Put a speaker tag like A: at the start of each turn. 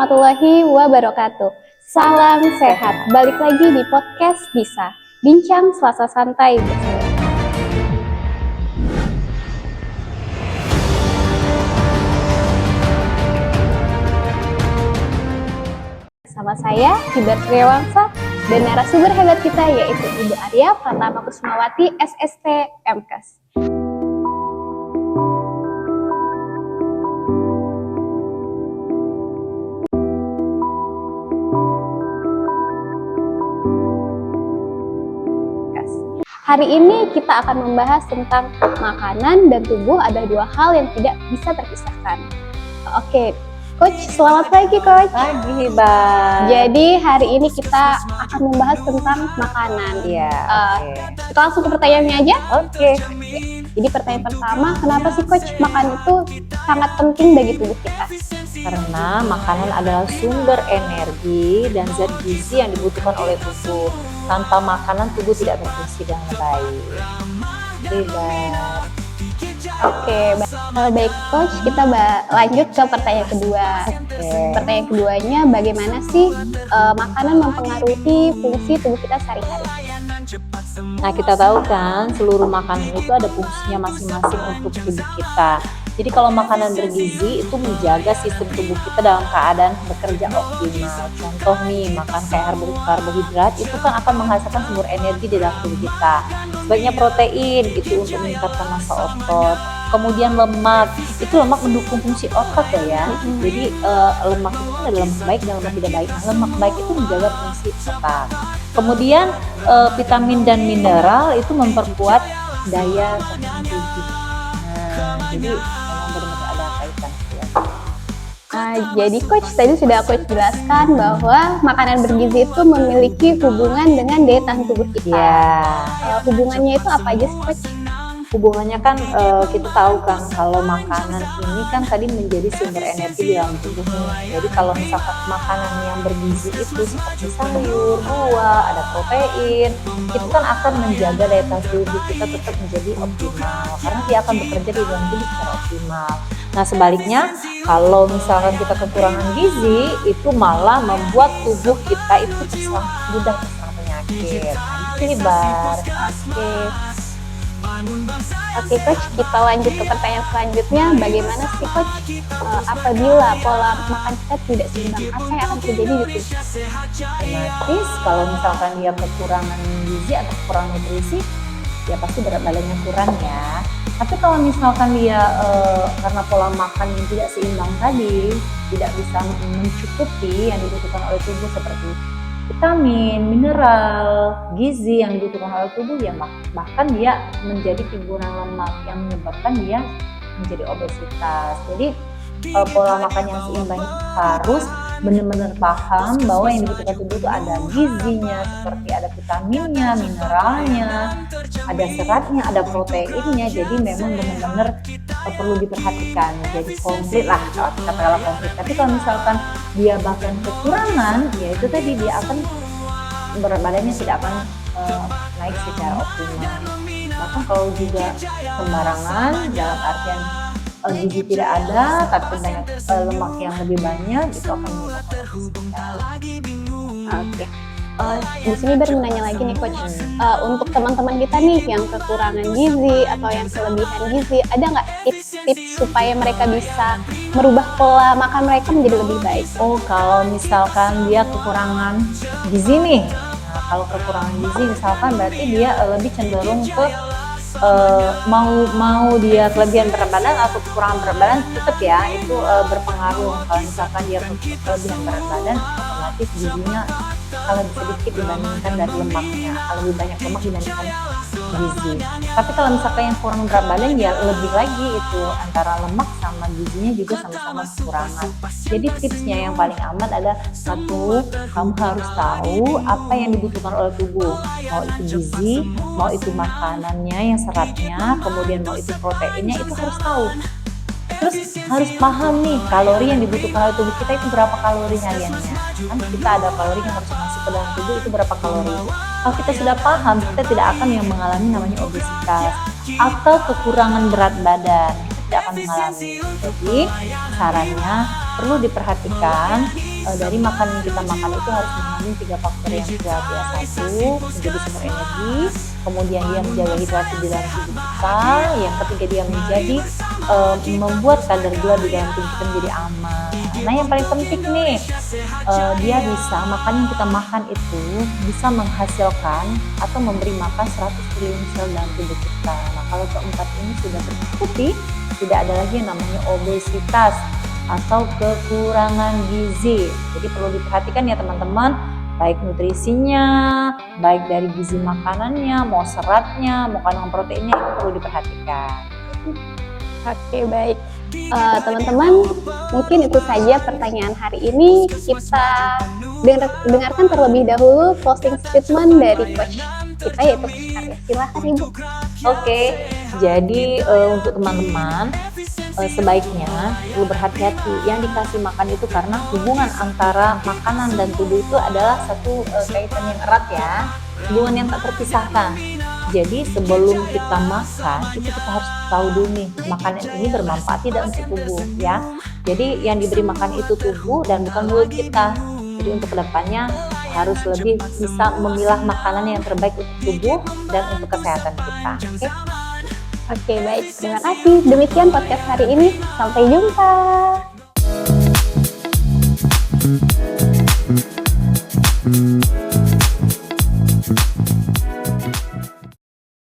A: warahmatullahi wabarakatuh. Salam sehat. Balik lagi di podcast Bisa Bincang Selasa Santai bersama saya Hibar Triawangsa dan narasumber hebat kita yaitu Ibu Arya Pratama Kusmawati SST MKes. Hari ini kita akan membahas tentang makanan dan tubuh, ada dua hal yang tidak bisa terpisahkan. Oke, Coach, selamat pagi Coach.
B: Pagi Hibar.
A: Jadi hari ini kita akan membahas tentang makanan.
B: Iya.
A: Kita langsung ke pertanyaannya aja.
B: Oke.
A: Jadi pertanyaan pertama, kenapa sih Coach makan itu sangat penting bagi tubuh kita?
B: Karena makanan adalah sumber energi dan zat gizi yang dibutuhkan oleh tubuh. Tanpa makanan tubuh tidak berfungsi dengan baik. Hibar.
A: Oke, baik Coach, kita lanjut ke pertanyaan kedua. Pertanyaan keduanya, bagaimana sih makanan mempengaruhi fungsi tubuh kita sehari-hari?
B: Nah, kita tahu kan seluruh makanan itu ada fungsinya masing-masing untuk tubuh kita. Jadi kalau makanan bergizi itu menjaga sistem tubuh kita dalam keadaan bekerja optimal. Contoh nih, makan kayak karbohidrat itu kan akan menghasilkan sumber energi di dalam tubuh kita. Sebaiknya protein itu untuk meningkatkan massa otot. Kemudian lemak, itu lemak mendukung fungsi otot ya. Jadi lemak itu kan ada lemak baik dan lemak tidak baik. Nah, lemak baik itu menjaga fungsi otak. Kemudian vitamin dan mineral itu memperkuat daya tahan tubuh. Nah, jadi memang benar-benar ada kaitan ya.
A: Jadi Coach tadi sudah Coach jelaskan bahwa makanan bergizi itu memiliki hubungan dengan daya tahan tubuh kita.
B: Ya.
A: Hubungannya itu apa aja sih Coach?
B: Hubungannya kan kita tahu kan kalau makanan ini kan tadi menjadi sumber energi di dalam tubuh. Jadi kalau misalkan makanan yang bergizi itu seperti sayur, buah, ada protein, itu kan akan menjaga daya tahan tubuh kita tetap menjadi optimal karena dia akan bekerja di dalam tubuh secara optimal. Nah sebaliknya kalau misalkan kita kekurangan gizi itu malah membuat tubuh kita itu mudah terserang penyakit. Itu Hibar.
A: Oke Coach, kita lanjut ke pertanyaan selanjutnya. Bagaimana sih Coach apabila pola makan kita tidak seimbang, apa yang akan terjadi di tubuh?
B: Otomatis kalau misalkan dia kekurangan gizi atau kurang nutrisi, ya pasti berat badannya kurang ya. Tapi kalau misalkan dia karena pola makan yang tidak seimbang tadi, tidak bisa mencukupi yang dibutuhkan oleh tubuh seperti vitamin, mineral, gizi yang dibutuhkan oleh tubuh, ya bahkan dia menjadi timbunan lemak yang menyebabkan dia menjadi obesitas. Jadi pola makan yang seimbang harus benar-benar paham bahwa yang dibutuhkan tubuh itu ada gizinya, seperti ada vitaminnya, mineralnya, ada seratnya, ada proteinnya. Jadi memang benar-benar perlu diperhatikan. Jadi komplit lah, katakanlah komplit. Tapi kalau misalkan dia bahkan kekurangan, ya itu tadi dia akan berat badannya tidak akan naik secara optimal. Bahkan kalau juga sembarangan dalam artian gizi tidak ada tapi banyak lemak yang lebih banyak, itu akan menyebabkan obesitas.
A: Oke. Di sini baru menanya lagi nih Coach, untuk teman-teman kita nih yang kekurangan gizi atau yang kelebihan gizi, ada nggak tips-tips supaya mereka bisa merubah pola makan mereka menjadi lebih baik?
B: Oh, kalau misalkan dia kekurangan gizi nih, nah kalau kekurangan gizi misalkan berarti dia lebih cenderung ke mau dia kelebihan berat badan atau kekurangan berat badan, tetap ya itu berpengaruh. Kalau misalkan dia kelebihan berat badan, otomatis gizinya kalau sedikit dibandingkan dari lemaknya, kalau lebih banyak lemak dibandingkan gizi. Tapi kalau misalkan yang kurang berat badan, ya lebih lagi itu antara lemak sama gizinya juga sama-sama kekurangan. Jadi tipsnya yang paling aman adalah satu, kamu harus tahu apa yang dibutuhkan oleh tubuh, mau itu gizi, mau itu makanannya yang seratnya, kemudian mau itu proteinnya, itu harus tahu. Terus harus paham nih kalori yang dibutuhkan oleh tubuh kita itu berapa kalori hariannya. Kan kita ada kalori yang harus masuk ke dalam tubuh, itu berapa kalori. Kalau kita sudah paham, kita tidak akan yang mengalami namanya obesitas atau kekurangan berat badan. pasti akan mengalami. Jadi sarannya perlu diperhatikan dari makanan yang kita makan itu harus mengandung 3 faktor yang kuat ya. 1, menjadi sumber energi, kemudian dia menjaga hidrasi di dalam tubuh kita, yang ketiga dia menjadi membuat kadar gula di dalam tubuh kita menjadi aman. Nah yang paling penting nih, dia bisa, makanan yang kita makan itu bisa menghasilkan atau memberi makan 100 triliun sel dalam tubuh kita. Nah kalau keempat ini sudah tercukupi, tidak ada lagi yang namanya obesitas atau kekurangan gizi. Jadi perlu diperhatikan ya teman-teman, baik nutrisinya, baik dari gizi makanannya, mau seratnya, mau kandungan proteinnya, itu perlu diperhatikan.
A: Oke, baik. Teman-teman, mungkin itu saja pertanyaan hari ini. Kita dengarkan terlebih dahulu closing statement dari coach kita, yaitu Coach Arya. Silakan Ibu.
B: Oke, jadi untuk teman-teman, sebaiknya perlu berhati-hati. Yang dikasih makan itu karena hubungan antara makanan dan tubuh itu adalah satu kaitan yang erat ya, hubungan yang tak terpisahkan. Jadi sebelum kita makan itu kita harus tahu dulu nih, makanan ini bermanfaat tidak untuk tubuh ya. Jadi yang diberi makan itu tubuh dan bukan mulut kita. Jadi untuk kedepannya harus lebih bisa memilah makanan yang terbaik untuk tubuh dan untuk kesehatan kita.
A: Oke, baik. Terima kasih. Demikian podcast hari ini. Sampai jumpa.